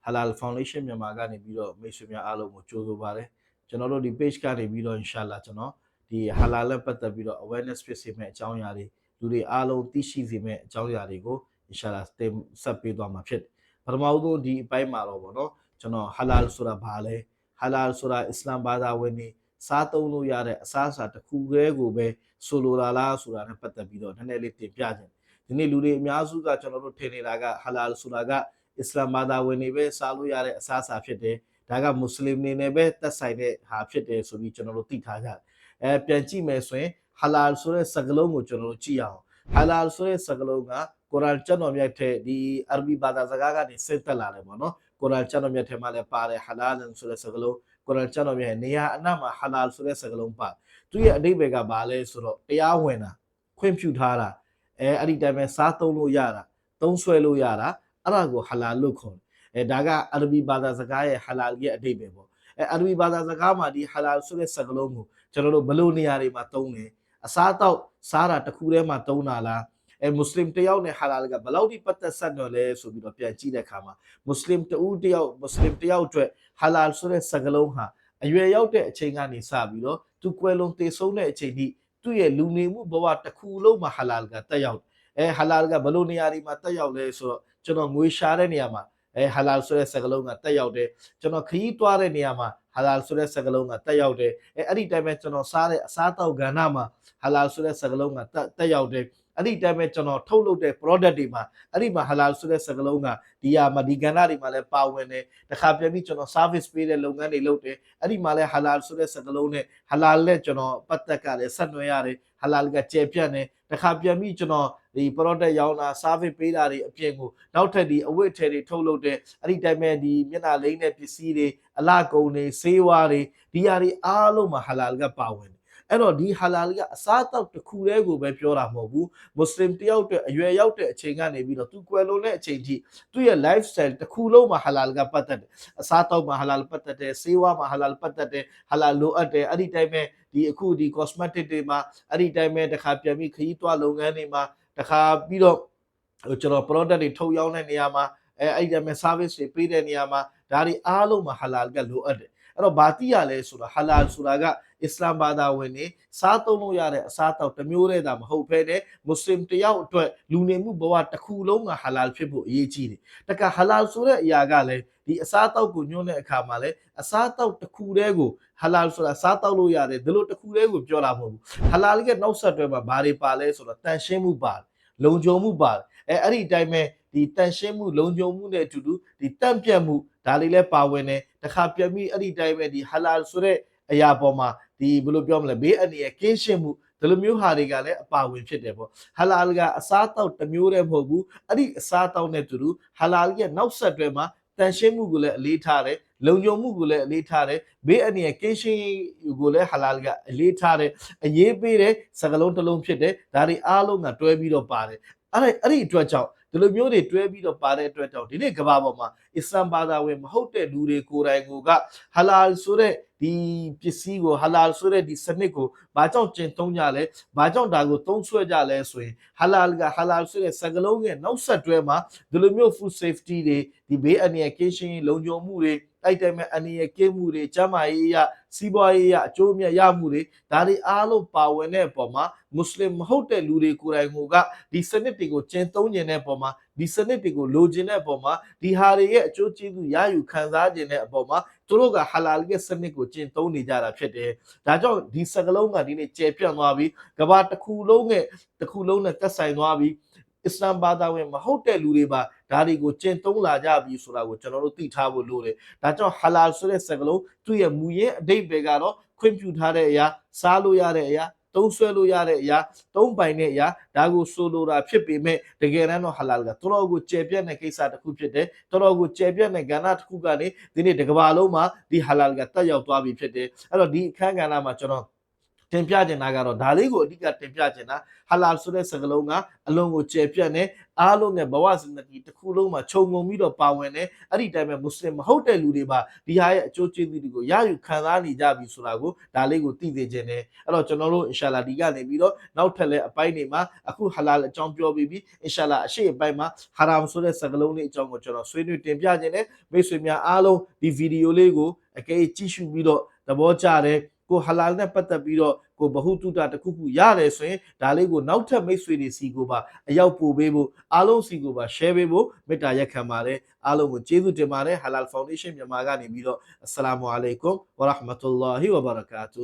Halal Foundation မြန်မာကနေပြီးတော့မိတ်ဆွေများအားလုံးကိုကြိုဆိုပါတယ်ကျွန်တော်တို့ဒီ page ကနေပြီးတော့ inshallah ကျွန်တော်ဒီ halal နဲ့ပတ်သက်ပြီးတော့ awareness ဖြစ်စေမယ့်အကြောင်းအရာတွေလူတွေအားလုံးသိရှိစေမယ့်အကြောင်းအရာတွေကို inshallah တင်ဆက်ပေးသွားမှာဖြစ်ပထမဆုံးဒီအပိုင်းမှာတော့ဗောနော်ကျွန်တော် halal ဆိုတာဘာလဲ halal ဆိုတာအစ္စလာမ်ဘာသာဝင်တွေစားသုံးလို့ရတဲ့အစားအစာတစ်ခုတည်းကိုပဲဆိုလိုတာလားဆိုတာနဲ့ပတ်သက်ပြီးတော့နည်းနည်းလေးတင်ပြခြင်းဒီနေ့လူတွေအများစုကကျွန်တော်တို့ထင်နေတာက halal ဆိုတာကအစ္စလာမ်ဘာသာဝင်တွေပဲစားလို့ရတဲ့အစားအစာဖြစ်တယ်ဒါကမွတ်စလင်တွေနဲ့ပဲသက်ဆိုင်တဲ့ဟာဖြစ်တယ်ဆိုပြီးကျွန်တော်တို့သိထားကြတယ်ပြန်ကြည့်မယ်ဆိုရင် halal ဆိုတဲ့စကားလုံးကိုကျွန်တော်တို့ကြည့်အောင် halal ဆိုတဲ့စကားလုံးကကုရ်အာန်ကျမ်းတော်မြတ်ထဲဒီအာရဗီဘာသာစကားကနေဆက်သက်လာတယ်ပေါ့နော်ကုရ်အာန်ကျမ်းတော်မြတ်ထဲမှာလည်းပါတယ် halal ဆိုတဲ့စကားလုံးကုရ်အာန်ကျမ်းတော်မြတ်နေရာအနှံ့မှာ halal ဆိုတဲ့စကားလုံးပါသူရဲ့အဓိပ္ပာယ်ကဘာလဲဆိုတော့တရားဝင်တာခွင့်ပြုထားတာအဲ့ဒီတိုင်းပဲစားသုံးလို့ရတာသုံးဆွဲလို့ရတာအဲ့ဒါကို halal လို့ခေါ်တယ်ဒါကအာရဗီဘာသာစကားရဲ့ halal ရဲ့အဓိပ္ပာယ်ပေါ့အာရဗီဘာသာစကားမှာဒီ halal ဆိုတဲ့စကားလုံးကိုကျွန်တော်တို့ဘယ်လိုနေရာတွေမှာသုံးလဲအစားတော့စားတာတစ်ခုတည်းမှာသုံးတာလားမွတ်စလင်တယောက်နဲ့ halal ကဘယ်လောက်ထိပတ်သက်ဆက်တော်လဲဆိုပြီးတော့ပြန်ကြည့်တဲ့အခါမှာမွတ်စလင်တဦးတယောက်မွတ်စလင်တယောက်အတွက် halal ဆိုတဲ့စကားလုံးဟာအရွယ်ရောက်တဲ့အချိန်ကနေစပြီးတော့သူကွယ်လွန်တည်ဆုံးတဲ့အချိန်ထိသူ့ရဲ့လူနေမှုဘဝတစ်ခုလုံးမှာ halal ကတက်ရောက်halal ကဘယ်လိုနေရာတွေမှာတက်ရောက်လဲဆိုတော့ကျွန်တော်ငွေရှာတဲ့နေရာမှာhalal ဆိုတဲ့စကားလုံးကတက်ရောက်တယ်ကျွန်တော်ခရီးသွားတဲ့နေရာမှာ halal ဆိုတဲ့စကားလုံးကတက်ရောက်တယ်အဲ့ဒီတိုင်းပဲကျွန်တော်စားတဲ့အစားတောက်ကဏ္ဍမှာ halal ဆိုတဲ့စကားလုံးကတက်ရောက်တယ်အဲ့ဒီတိုင်းပဲကျွန်တော်ထုတ်လုပ်တဲ့ product တွေမှာအဲ့ဒီမှာ halal ဆိုတဲ့စကားလုံးကဒီဟာမှာဒီကဏ္ဍတွေမှာလည်းပါဝင်တယ်တခါပြန်ပြီးကျွန်တော် service ပေးတဲ့လုပ်ငန်းတွေလုပ်တယ်အဲ့ဒီမှာလည်း halal ဆိုတဲ့စကားလုံးနဲ့ halal နဲ့ကျွန်တော်ပတ်သက်ကလည်းဆက်နွယ်ရတယ် halal ကကျေပြန့်တယ်တခါပြန်ပြီးကျွန်တော်ဒီ product ရောင်းတာ service ပေးတာတွေအပြင်ကိုနောက်ထပ်ဒီအဝတ်အထည်တွေထုတ်လုပ်တဲ့အဲ့ဒီတိုင်းပဲဒီမျက်နှာလိမ့်တဲ့ပစ္စည်းတွေအလှကုန်တွေဆေးဝါးတွေဒီဟာတွေအားလုံးမှာ halal ကပါဝင်တယ်အဲ့တော့ဒီ halal ကအစားအသောက်တစ်ခုတည်းကိုပဲပြောတာမဟုတ်ဘူးမွတ်စလင်တယောက်အတွက်အရွယ်ရောက်တဲ့အချိန်ကနေပြီးတော့သူကွယ်လွန်တဲ့အချိန်ထိသူ့ရဲ့ lifestyle တစ်ခုလုံးမှာ halal ကပတ်သက်တယ်အစားအသောက်မှာ halal ပတ်သက်တယ်ဆေးဝါးမှာ halal ပတ်သက်တယ် halal လိုအပ်တယ်အဲ့ဒီတိုင်းပဲဒီအခုဒီ cosmetic တွေမှာအဲ့ဒီတိုင်းပဲတခါပြန်ပြီးခရီးသွားလုပ်ငန်းတွေမှာတခါပြီးတော့ကျွန်တော် product တွေထုတ်ရောင်းတဲ့နေရာမှာအဲ့ဒီတိုင်းပဲ service တွေပေးတဲ့နေရာမှာဒါတွေအားလုံးမှာ halal ကလိုအပ်တယ်အဲ့တော့ဘာတိရလဲဆိုတော့ halal ဆိုတာကအစ္စလာမ်ဘာသာဝင်တွေစားသုံးလို့ရတဲ့အစားအသောက်တစ်မျိုးတည်းသာမဟုတ်ဘဲနဲ့မွတ်စလင်တယောက်အတွက်လူနေမှုဘဝတစ်ခုလုံးက halal ဖြစ်ဖို့အရေးကြီးတယ်တခါ halal ဆိုတဲ့အရာကလည်းဒီအစားအသောက်ကိုညွှန်းတဲ့အခါမှာလည်းအစားအသောက်တစ်ခုတည်းကို halal ဆိုတာစားတောက်လို့ရတယ်ဒီလိုတစ်ခုတည်းကိုပြောတာမဟုတ်ဘူး halal ရဲ့နောက်ဆက်တွဲမှာဘာတွေပါလဲဆိုတော့တန်ရှင်းမှုပါတယ်လုံခြုံမှုပါတယ်အဲ့ဒီအတိုင်းပဲဒီတန်ရှင်းမှုလုံခြုံမှုနဲ့အတူတူဒီတန့်ပြတ်မှုဒါလေးလည်းပါဝင်တယ်တခါပြန်ပြီးအဲ့ဒီတိုင်းပဲဒီ halal ဆိုတဲ့အရာပေါ်မှာဒီဘယ်လိုပြောမလဲဘေးအန္တရာယ်ကင်းရှင်းမှုဒီလိုမျိုးဟာတွေကလည်းအပါဝင်ဖြစ်တယ်ပေါ့ halal ကအစားအသောက်တစ်မျိုးတည်းမဟုတ်ဘူးအဲ့ဒီအစားအသောက်နဲ့အတူတူ halal ရဲ့နောက်ဆက်တွဲမှာတန်ရှင်းမှုကိုလည်းအလေးထားတယ်လုံခြုံမှုကိုလည်းအလေးထားတယ်ဘေးအန္တရာယ်ကင်းရှင်းကိုလည်း halal ကအလေးထားတယ်အရေးပေးတဲ့စကားလုံးတစ်လုံးဖြစ်တယ်ဒါတွေအားလုံးကတွဲပြီးတော့ပါတယ်အဲ့ဒီအတွက်ကြောင့်ဒီလိုမျိုးတွေတွဲပြီးတော့ပါတဲ့အတွက်ကြောင့်ဒီနေ့ကမ္ဘာပေါ်မှာအစ္စလာမ်ဘာသာဝင်မဟုတ်တဲ့လူတွေကိုယ်တိုင်က halal ဆိုတဲ့ဒီပစ္စည်းကို halal ဆိုတဲ့ဒီစနစ်ကိုဘာကြောင့်ကျင့်သုံးကြလဲဘာကြောင့်ဒါကိုသုံးဆွဲကြလဲဆိုရင် halal က halal ဆိုတဲ့စကားလုံးရဲ့နောက်ဆက်တွဲမှာဒီလိုမျိုး food safety တွေဒီဘေးအန္တရာယ်ကင်းရှင်းလုံခြုံမှုတွေအဲ့တိုင်းမှာအန္တရာယ်ကင်းမှုတွေကျန်းမာရေးအရစီးပွားရေးအရအကျိုးအမြတ်ရမှုတွေဒါတွေအားလုံးပါဝင်တဲ့အပေါ်မှာမွတ်စလင်မဟုတ်တဲ့လူတွေကိုယ်တိုင်ကဒီစနစ်တွေကိုကျင့်သုံးနေတဲ့ပုံမှာဒီစနစ်တွေကိုလိုချင်တဲ့ပုံမှာဒီဟာတွေရဲ့အကျိုးကျေးဇူးရယူခံစားခြင်းတဲ့အပေါ်မှာသူတို့က halal ရဲ့စနစ်ကိုကျင့်သုံးနေကြတာဖြစ်တယ်။ဒါကြောင့်ဒီစကလုံးကဒီနေ့ကျယ်ပြန့်သွားပြီးကမ္ဘာတစ်ခုလုံးနဲ့သက်ဆိုင်သွားပြီးအစ္စလာမ်ဘာသာဝင်မဟုတ်တဲ့လူတွေပါဒါတွေကိုကျင့်သုံးလာကြပြီဆိုတာကိုကျွန်တော်တို့သိထားဖို့လိုတယ်။ဒါကြောင့် halal ဆိုတဲ့စကားလုံးသူ့ရဲ့မူရင်းအဓိပ္ပာယ်ကတော့ခွင့်ပြုထားတဲ့အရာစားလို့ရတဲ့အရာသုံးဆွဲလို့ရတဲ့အရာသုံးပိုင်တဲ့အရာဒါကိုဆိုလိုတာဖြစ်ပေမဲ့တကယ်တမ်းတော့ halal ကတော်တော်ကိုကျယ်ပြန့်တဲ့ကိစ္စတစ်ခုဖြစ်တယ်တော်တော်ကိုကျယ်ပြန့်တဲ့ကဏ္ဍတစ်ခုကနေဒီနေ့တစ်ကမ္ဘာလုံးမှာဒီ halal ကတက်ရောက်သွားပြီဖြစ်တယ်အဲ့တော့ဒီအခန်းကဏ္ဍမှာကျွန်တော် တင်ပြချင်တာကတော့ဒါလေးကိုအဓိကတင်ပြချင်တာဟာလာဆိုတဲ့စကားလုံးကအလုံးကိုကျေပြတ်နေအားလုံးနဲ့ဘဝစင်တီတစ်ခုလုံးမှာခြုံငုံပြီးတော့ပါဝင်နေအဲ့ဒီတိုင်းပဲမွတ်စလင်မဟုတ်တဲ့လူတွေပါဒီဟာရဲ့အကျိုးကျေးဇူးတွေကိုရယူခံစားနေကြပြီဆိုတာကိုဒါလေးကိုသိစေချင်တယ်အဲ့တော့ကျွန်တော်တို့အင်ရှာလာဒီကနေပြီးတော့နောက်ထပ်လည်းအပိုင်းတွေမှာအခုဟာလာအကြောင်းပြောပြီးပြီအင်ရှာလာအရှိအပိုင်းမှာဟာရာမ်ဆိုတဲ့စကားလုံးလေးအကြောင်းကိုကျွန်တော်ဆွေးနွေးတင်ပြခြင်းနဲ့မိတ်ဆွေများအားလုံးဒီဗီဒီယိုလေးကိုအကဲကြည့်ရှုပြီးတော့သဘောကျတယ်ကိုဟာလာနဲ့ပတ်သက်ပြီးတော့ကိုဘဟုတုတတစ်ခုခုရတယ်ဆိုရင်ဒါလေးကိုနောက်ထပ်မိတ်ဆွေတွေစီကိုပါအရောက်ပို့ပေးဖို့အားလုံးစီကိုပါ share ပေးဖို့မေတ္တာရက်ခံပါတယ်အားလုံးကိုကျေးဇူးတင်ပါတယ် Halal Foundation မြန်မာကနေပြီးတော့အစ္စလာမုအလိုင်ကွမ်ဝရဟ်မတ်တူလာဟီဝဘရကာတူ